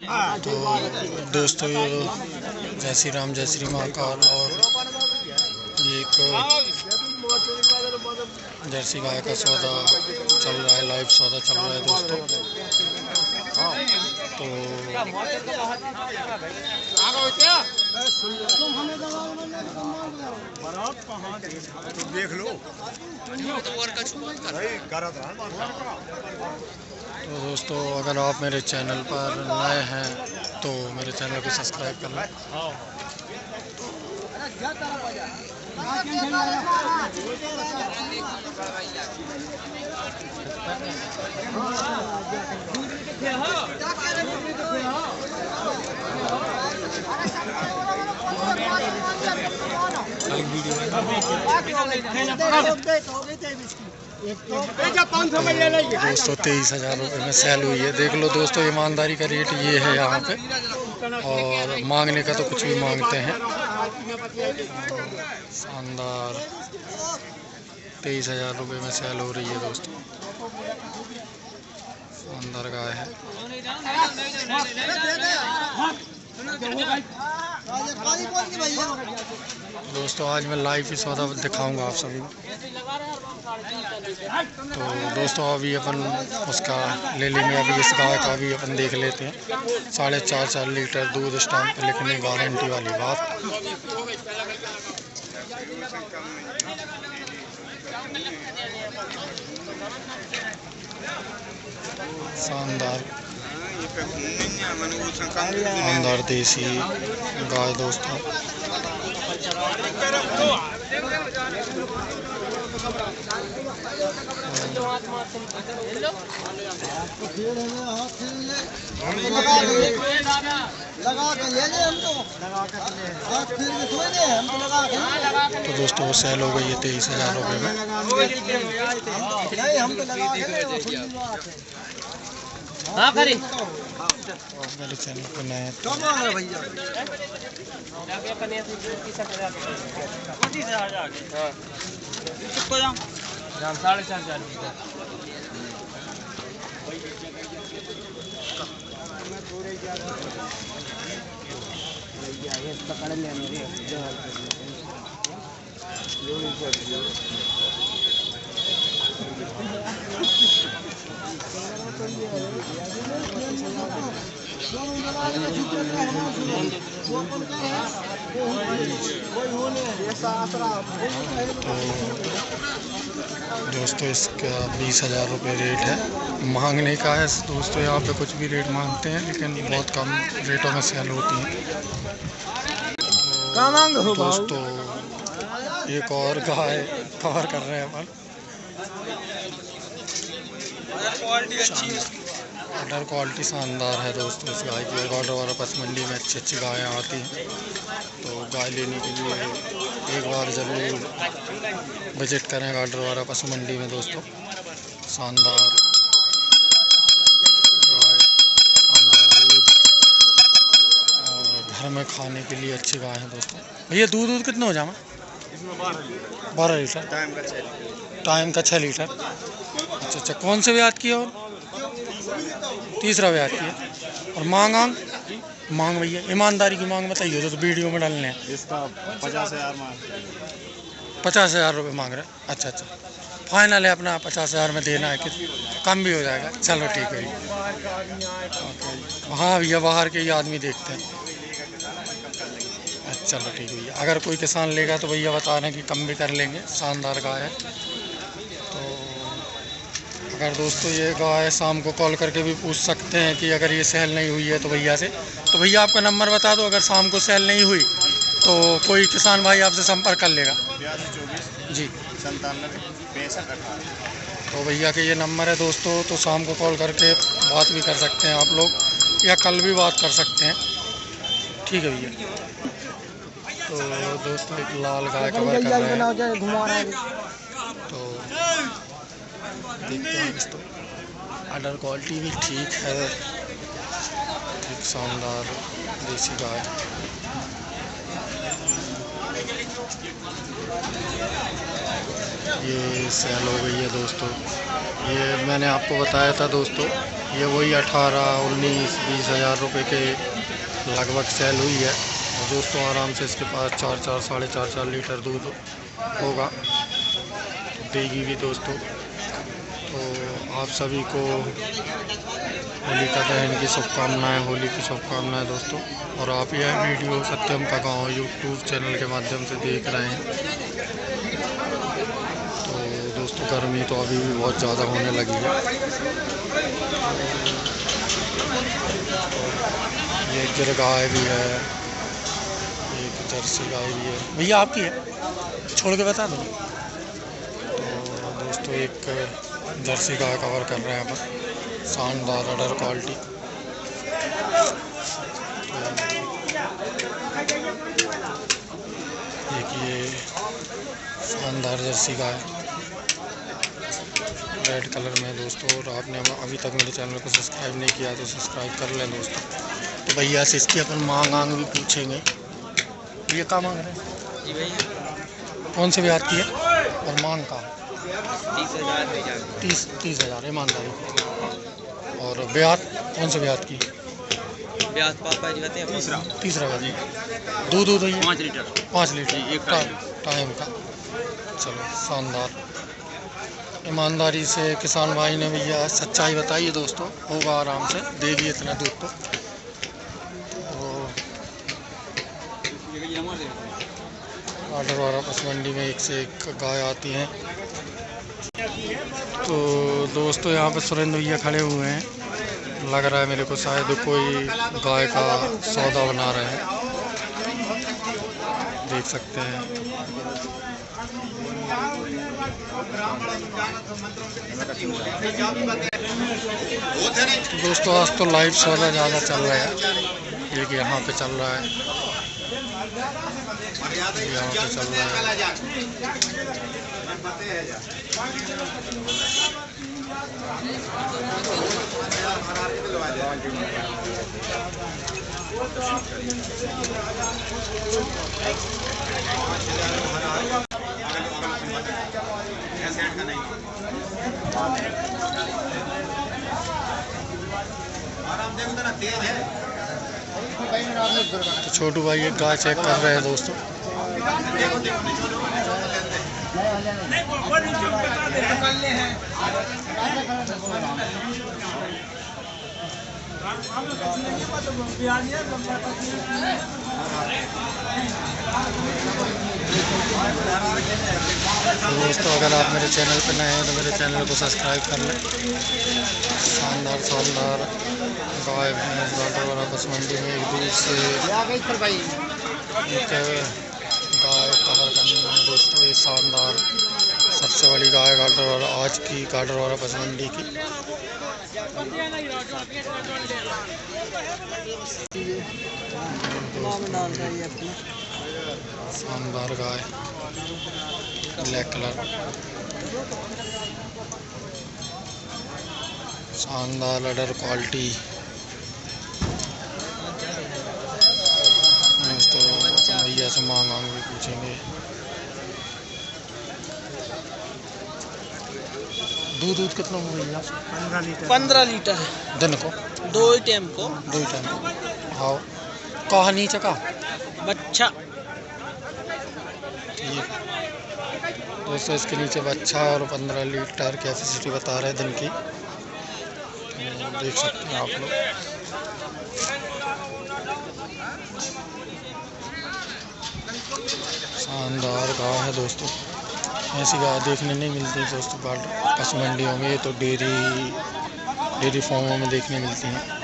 तो दोस्तों ये जय श्री राम जय श्री महाकाल। और ये एक जर्सी गाय का सौदा चल रहा है, लाइव सौदा चल रहा है दोस्तों। तो देख लो। तो दोस्तों अगर आप मेरे चैनल पर नए हैं तो मेरे चैनल को सब्सक्राइब कर लें। दोस्तों 23,000 रुपये में सेल हुई है। देख लो दोस्तों, ईमानदारी का रेट ये है यहाँ पे, और मांगने का तो कुछ भी मांगते हैं। शानदार 23,000 रुपये में सेल हो रही है दोस्तों। शानदार गाय है दोस्तों। आज मैं लाइव ही सौदा दिखाऊंगा आप सभी को। तो दोस्तों अभी अपन उसका ले लेंगे, अभी इस गाय का भी अपन देख लेते हैं। 4.5 लीटर दूध स्टैम्प पे लिखने गारंटी वाली बात। शानदार देसी गाय दोस्तों। तो दोस्तों वो सेल हो गई है 23,000 रुपये में। मेरे चैनल को नया तो दोस्तों इसका 20,000 रुपये रेट है। मांगने का है दोस्तों, यहाँ पे कुछ भी रेट मांगते हैं लेकिन बहुत कम रेटों में सेल होती है। तो दोस्तों एक और गाय कवर कर रहे हैं अपन। ऑर्डर क्वालिटी शानदार है दोस्तों इस गाय की। ऑर्डर वाला पस मंडी में अच्छी गायें आती हैं, तो गाय लेने के लिए एक बार ज़रूर विजिट करें ऑर्डर वाला पशु मंडी में दोस्तों। शानदार गाय, शानदार दूध, और घर में खाने के लिए अच्छी गाय है दोस्तों। भैया दूध कितना हो जामा? 12 लीटर। टाइम का 6 लीटर। अच्छा, कौन से ब्याज किया? और तीसरा ब्याज किया। और मांग भैया ईमानदारी की मांग बताइए तो वीडियो में डालने हैं। इसका 50,000 50,000 रुपये मांग रहे हैं। अच्छा, फाइनल है अपना 50,000 में देना है कि कम भी हो जाएगा? चलो ठीक है। हाँ भैया बाहर के ही आदमी देखते हैं। अच्छा चलो ठीक है भैया। अगर कोई किसान लेगा तो भैया बता रहे हैं कि कम भी कर लेंगे। शानदार गाय है। तो अगर दोस्तों ये गाय शाम को कॉल करके भी पूछ सकते हैं कि अगर ये सेल नहीं हुई है तो भैया से, तो भैया आपका नंबर बता दो। अगर शाम को सेल नहीं हुई तो कोई किसान भाई आपसे संपर्क कर लेगा। 82 जी 97 65 18। तो भैया के ये नंबर है दोस्तों। तो शाम को कॉल करके बात भी कर सकते हैं आप लोग, या कल भी बात कर सकते हैं। ठीक है भैया। तो दोस्तों एक लाल गाय कवर कर रहे हैं, तो देखते हैं दोस्तों। ऑर्डर क्वालिटी भी ठीक है, एक शानदार देसी गाय। ये सेल हो गई है दोस्तों। ये मैंने आपको बताया था दोस्तों ये वही 18-19-20 हज़ार रुपये के लगभग सेल हुई है। और दोस्तों आराम से इसके पास 4-4 साढ़े 4 लीटर दूध होगा, तो देगी भी दोस्तों। तो आप सभी को होलिका दहन की शुभकामनाएँ, होली की शुभकामनाएँ दोस्तों। और आप यह वीडियो सत्यम का गाँव यूट्यूब चैनल के माध्यम से देख रहे हैं। तो दोस्तों गर्मी तो अभी भी बहुत ज़्यादा होने लगी है। ये गिर गाय भी है, एक जर्सी गाय भी है। भैया आपकी है, छोड़ के बता दो। तो दोस्तों एक जर्सी गाय कवर कर रहे हैं यहाँ पर, शानदार अडर क्वालिटी। एक ये शानदार जर्सी गाय रेड कलर में दोस्तों। और आपने अभी तक मेरे चैनल को सब्सक्राइब नहीं किया तो सब्सक्राइब कर लें दोस्तों। तो भैया से इसकी अपन मांग भी पूछेंगे। ये क्या मांग रहे हैं जी भैया? कौन से ब्याज की है और मांग का? 30,000। 30,000 ईमानदारी। और ब्याज कौन से ब्याज की? ब्याज पापा जी कहते हैं तीसरा ब्याज। दूध है 5 लीटर। 5 लीटर एक टाइम का। चलो शानदार, ईमानदारी से किसान भाई ने भैया सच्चाई बताई दोस्तों। होगा आराम से, देगी इतना दूध तो। ऑर्डर वाला बस मंडी में एक से एक गाय आती हैं। तो दोस्तों यहाँ पे सुरेंद्र भैया खड़े हुए हैं, लग रहा है मेरे को शायद कोई गाय का सौदा बना रहे हैं, देख सकते हैं। तो दोस्तों आज तो लाइव सौदा ज़्यादा चल रहा है। एक यहाँ पे चल रहा है, यहाँ पे चल रहा है। तो छोटू भाई एक गाय चेक कर रहे हैं दोस्तों। दोस्तों अगर आप मेरे चैनल पर नए हैं तो मेरे चैनल को सब्सक्राइब कर लें। शानदार गाय भैंस गाय बस मंडी में एक दूर से एक गाय कवर करनी है दोस्तों। ये शानदार सबसे बड़ी गाय गाडरवारा, आज की गाडरवारा बस मंडी की। शानदार गाय ब्लैक कलर, शानदार अडर क्वालिटी। दोस्तों भैया से मांग भी पूछेंगे। दूध कितना हो भैया? 15 लीटर दिन को? 2 टाइम को। 2 टाइम। हाँ कहा नीचे का बच्चा ठीक दोस्तों, इसके नीचे बच्चा और 15 लीटर कैपेसिटी बता रहे हैं दिन की। तो देख सकते हैं आप लोग। शानदार गाय है दोस्तों, ऐसी गाय देखने नहीं मिलती दोस्तों पशु मंडियों में। ये तो डेयरी फार्मों में देखने मिलती हैं।